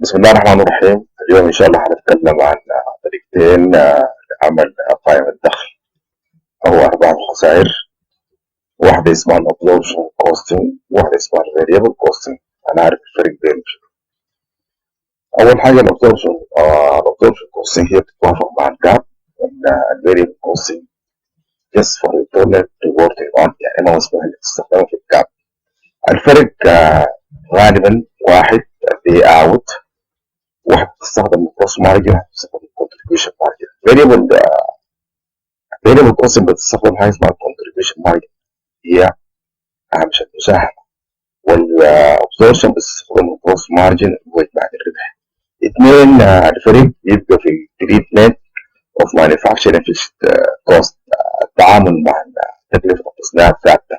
بسم الله الرحمن الرحيم. اليوم إن شاء الله هنتكلم عن طريقتين لعمل قائمة دخل أو أرباح وخسائر. واحدة اسمها absorption costing وواحدة اسمها variable costing. أنا عارف الفرق بينهم. أول حاجة absorption costing هي بتتوافق مع الجاب. variable costing just for internal reporting on، يعني ما مسموح لك تستخدمه في الجاب. الفرق غالبا واحد بي اوت، واحد بتستخدم الكروس مارجن، واحد بتستخدم الكونتريبيوشن مارجن. variable costing بتستخدم حاجه اسمها الكونتريبيوشن مارجن، هي هامش المساهمه، والابسوربشن بتستخدم الكروس مارجن هو بعد الربح. اثنين الفرق يبقى في التريتمنت اوف مانيفاكتشرنج كوست، التعامل مع تكلفه التصنيع الثابته.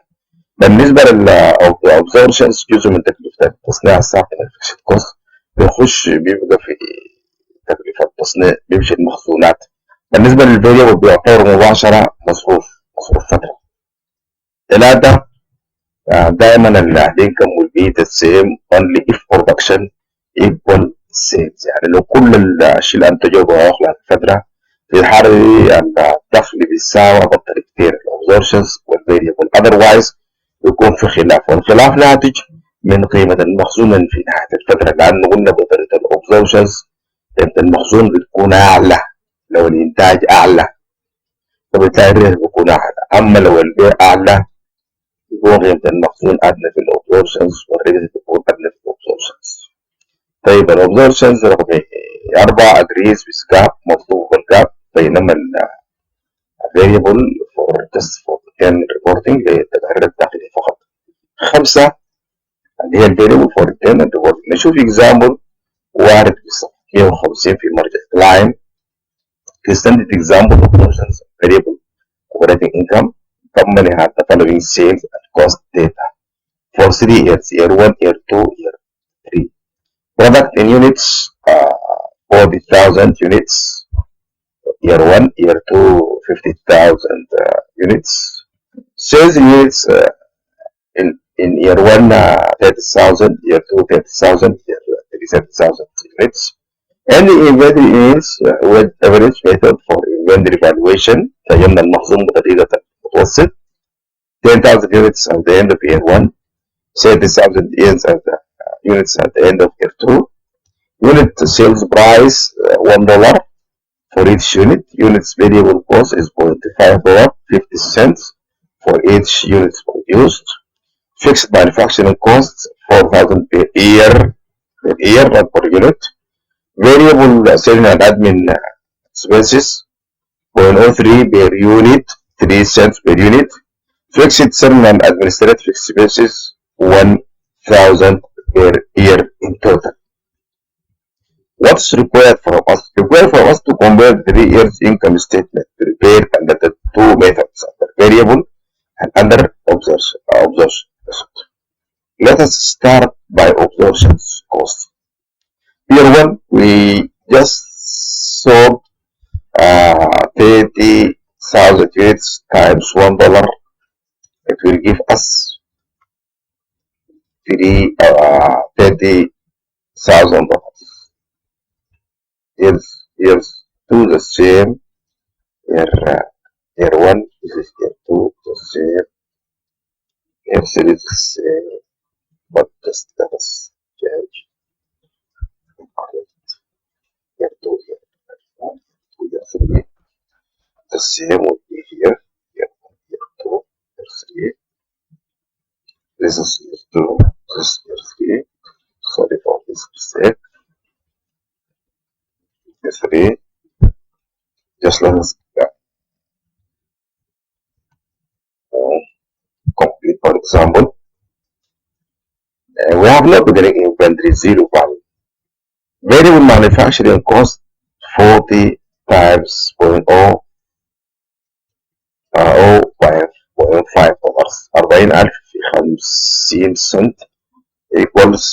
بالنسبه للابسوربشنز جزء من تكلفه التصنيع الثابته الفيكسد كوست بيبقى في تكلفه التصنيع بيمشي المخزونات. بالنسبه للفاريبل بيعتبر مباشره مصروف فتره. ثلاثه دائما الانكم will be the same only if production equal sales، يعني لو كل الشيء اللي انتجوه خلال فتره في الحاله دي الدخل بيساوي بالطريقتين الابسوربشنز والفاريبل، otherwise يكون في خلاف، والخلاف ناتج من قيمة المخزون في نهاية الفترة، لأنه قلنا بطريقة الأبسوربشنز قيمة المخزون بتكون أعلى لو الإنتاج أعلى، فبالتالي الربح بيكون أعلى. أما لو البيع أعلى يكون قيمة المخزون أدنى في الأبسوربشنز والربح بيكون أدنى في الأبسوربشنز. طيب الأبسوربشنز رقم 4 أجريز بسكاب مطلوب بالجاب، بينما الفاريبل just for reporting للتقارير الداخلية فقط. 5 اللي هي الفاريبل فور internal reporting. نشوف اكزامبل وارد في صفحة 150 في مرجع كلاين. Extended example of functions variable operating income. Company had the following sales and cost data for 3 years: year 1, year 2, year 3. Product in units 40,000 units. Year 1, year 2, 50,000 units. Sales in units in year 1 30,000, year 2 30,000, year 3 30,000 units. And the inventory units with average method for inventory valuation قيمنا المخزون بطريقة متوسط 10,000 units at the end of year 1, 30,000 units at the end of year 2. Unit sales price $1 for each unit. Units variable cost is $0.5, 50 cents for each unit produced. Fixed manufacturing costs $4,000 per year not per unit. Variable selling and admin expenses $0.03 per unit, 3 cents per unit. Fixed selling and administrative expenses $1,000 per year in total. What's required from us? Required from us to compare 3 years income statement prepared under the two methods, under variable and under absorption. Let us start by absorption cost. Year 1, we just sold 30,000 units times $1. It will give us 30,000 dollars. Years 2 the same. Year 1, this is year 2 the same. Year 3 is the same, but the status change. Year 2, year 3, the same will be here. Year 1, year 2, year 3. This is year 2, this is year 3. Sorry for this mistake. Year 3. Just let us complete. For example, we have no beginning inventory, 0 value. Variable manufacturing cost 40 times $0.05 $40,000 في 50 سنت equals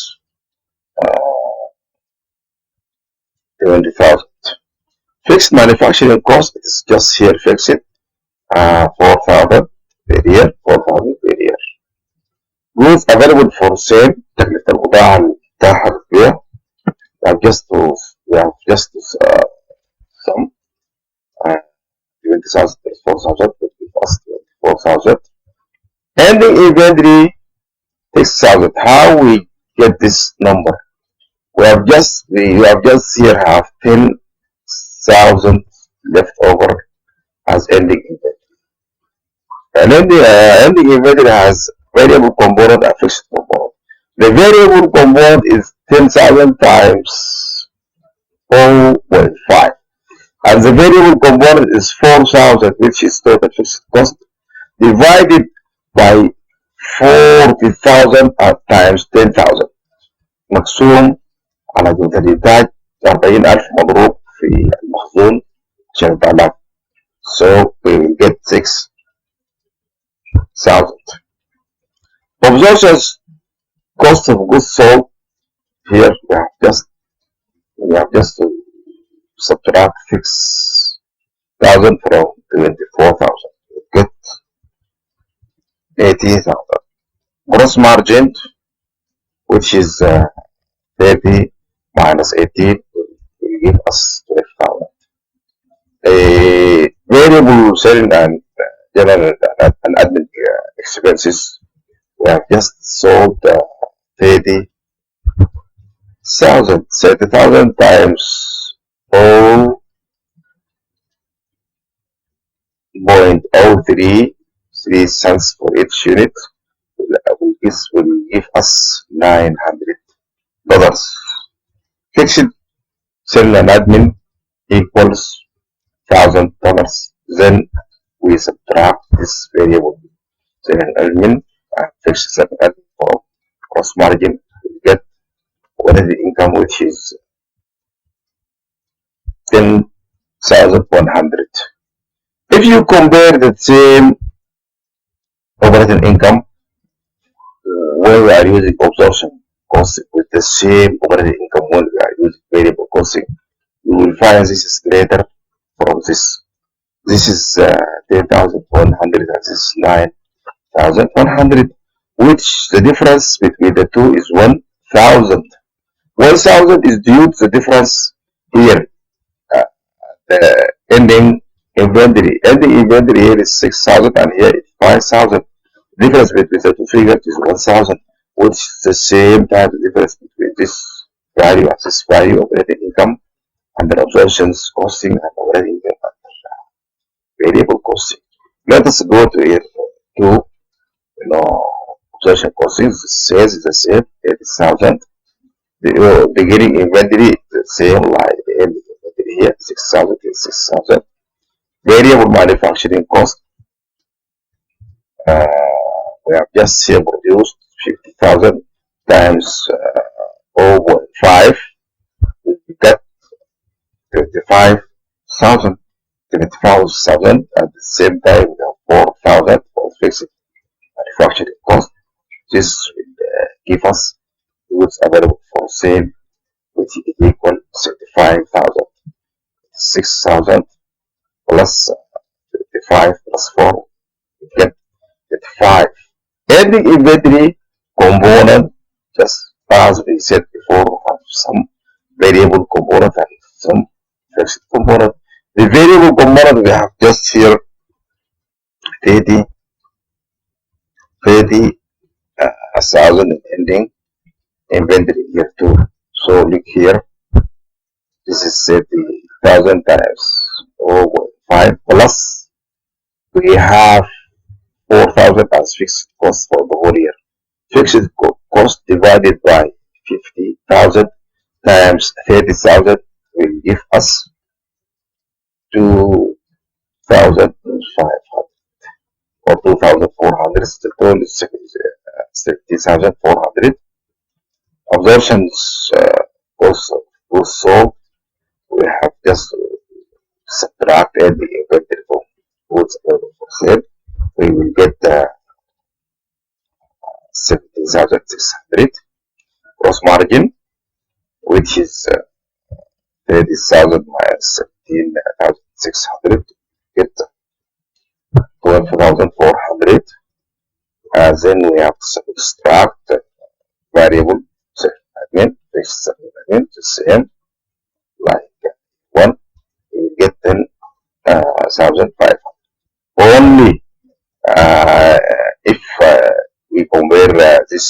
20,000. Fixed manufacturing cost is just here fixed 4,000 per year. Goods available for sale تكلفة البضاعة المتاحة للبيع we have just to sum 20,000 plus 4,000 would give us 24,000. And the inventory 6,000. How we get this number? We have just here have 10,000 left over as ending inventory. And then the ending inventory has variable component and fixed component. The variable component is 10,000 times 0.5. And the variable component is 4,000, which is total fixed cost, divided by 40,000 times 10,000. مقسوم على جودة الإنتاج 40,000 مضروب في المخزون عشان يطلع. So we will get 6,000. Absorption cost of goods sold. Here we have just to subtract 6,000 from 24,000. We get 80,000. Gross margin, which is 30 minus 18, will give us 12,000. Variable selling and general and admin expenses, we have just sold 30,000. 30,000 times 0.033 cents for each unit will give us $900. Fixed sell and admin equals $1,000. Then we subtract this variable sell and admin and fixed sell and admin for gross margin. We get the income, which is 10,100. If you compare the same operating income when we are using absorption cost with the same operating income when we are using variable costing, you will find this is greater from this. This is 10,100 and this is 9,100, which the difference between the two is 1,000. 1,000 is due to the difference here. The ending inventory. Ending inventory here is 6,000 and here is 5,000. The difference between the two figures is 1,000, which is the same time the difference between this value and this value, operating income under absorptions costing and operating income under variable costing. Let us go to here to absorption costing. The sales is the same, 80,000. The beginning inventory is the same like the ending inventory here, 6,000 is 6,000. Variable manufacturing cost, we have just here produced 50,000 times 0.5, we get 25,000. 25,000 at the same time we have 4,000 for fixed manufacturing cost. This will give us goods available for sale, which is equal to 65,000. 6,000 plus 55 plus 4, we get 35. Ending inventory component, just as we said before, have some variable component and some fixed component. The variable component we have just here 30,000 ending inventory here too. So look here, this is 30,000 times 0.5 plus we have 4,000 as fixed cost for the whole year. Fixed cost divided by 50,000 times 30,000 will give us 2,500 or 2,400. The total is 70,400. Absorptions cost of goods sold, we have just subtracted the inventory from goods available for sale. We will get 17,600. Gross margin, which is 30,000 minus 17,600, get 12,400. Then we have to subtract variable admin fixed the same like 1, you will get 10,500. Only if we compare this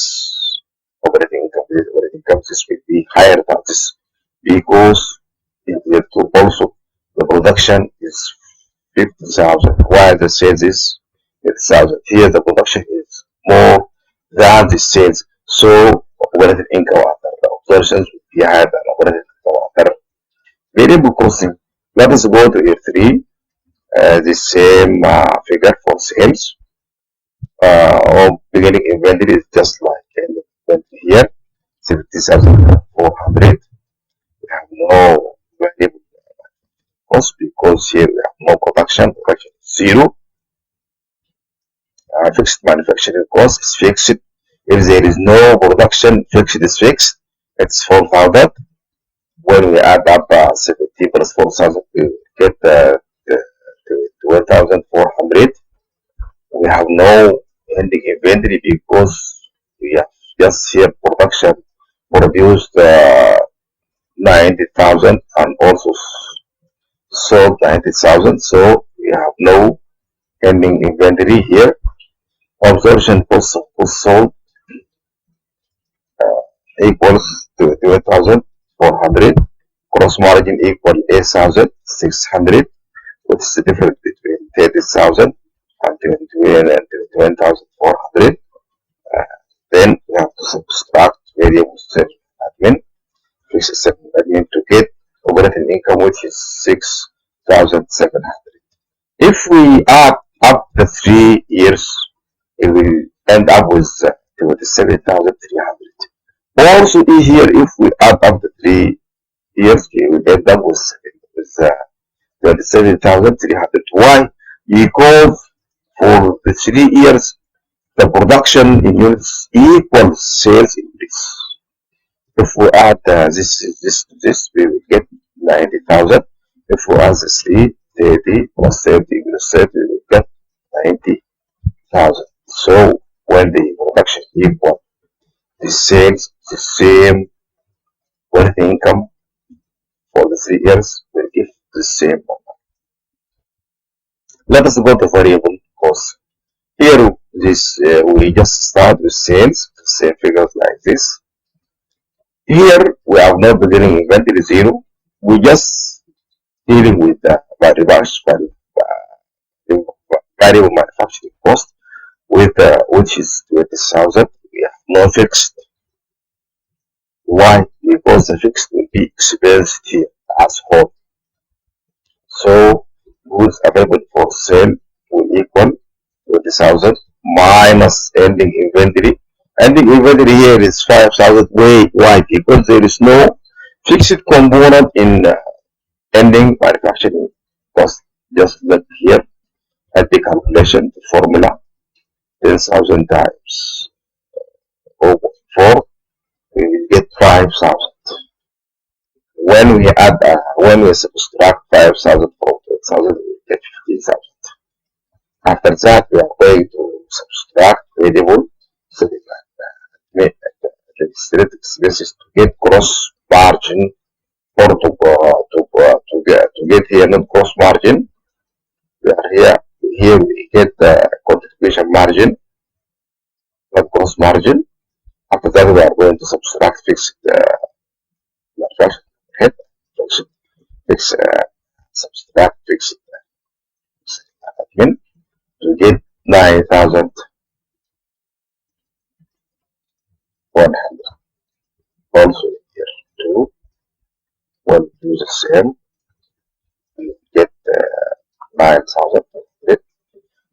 operating income with operating income, this will be higher than this because in year 2 also the production is 50,000 while the sales is 8,000. Here the production is more than the sales, so operating income after observations will be higher than operating income after variable costing. Let us go to year 3. The same figure for sales. Or beginning inventory is just like inventory here, 70,400. We have no variable cost because here we have no production. Production is 0. Fixed manufacturing cost is fixed. If there is no production, fixed is fixed. It's 4,000. When we add up 70 plus 4,000, we get 12,400. We have no ending inventory because we have just here production produced 90,000 and also sold 90,000, so we have no ending inventory here. Absorption cost of goods sold equals to 12,400. Gross margin equal 8,600. What's the difference between 30,000 and 21,400? Then we have to subtract variable selling admin, fixed selling admin to get operating income, which is 6,700. If we add up the 3 years, it will end up with 27,300. Also here, if we add up the 3 years, we will end up with 27,300. Why? Because for the 3 years, the production in units equals sales increase. If we add this, we will get 90,000. If we add the 30 plus 30 plus 30, we will get 90,000. So when the production equal the sales, the same operating income for the 3 years will give the same number. Let us go to variable cost. Here, we just start with sales, the same figures like this. Here, we have no beginning inventory 0. We just dealing with the variable manufacturing cost with which is 20,000. We have no fixed. Why? Because the fixed will be expensed here as whole. So goods available for sale will equal 20,000 minus ending inventory. Ending inventory here is 5,000. Why? Because there is no fixed component in ending manufacturing cost. Just look here at the calculation, the formula 10,000 times 0.4, we will get 5,000. When we subtract 5,000 from 10,000, we will get 15,000. After that, we are going to subtract variable administrative expenses to get gross margin, or to get here not gross margin. We are here we get the contribution margin, not gross margin. After that, we are going to subtract fixed head, subtract fixed admin to get 9,100. Also here too, when we do the same, we get 9,100.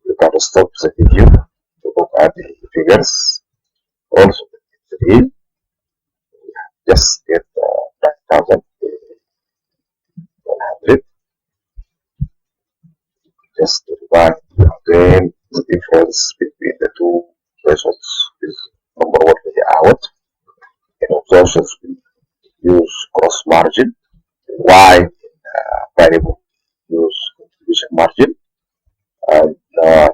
You can stop the video to look at the figures. Also, the 3, just get 9,100. Just to remind you again, the difference between the two results is number 1 layout. In absorptions, we use gross margin, while variable use contribution margin. And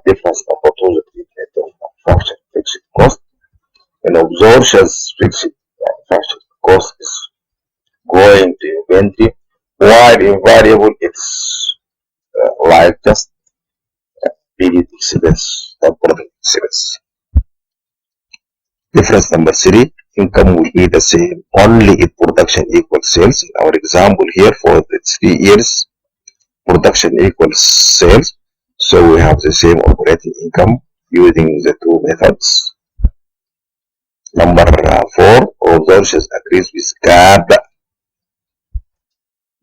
difference number 2 is the treatment of manufacturing fixed cost. In absorptions, fixed manufacturing cost is entry, while in variable it's like just immediate expense or product expense. Difference number 3, income will be the same only if production equals sales. In our example here for the 3 years, production equals sales, so we have the same operating income using the 2 methods. Number 4, absorption agrees with CAP.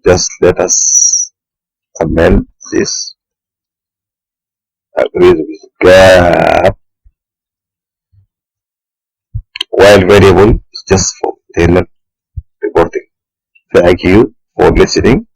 Just let us amend this. Agrees with CAP, while variable is just for internal reporting. Thank you for listening.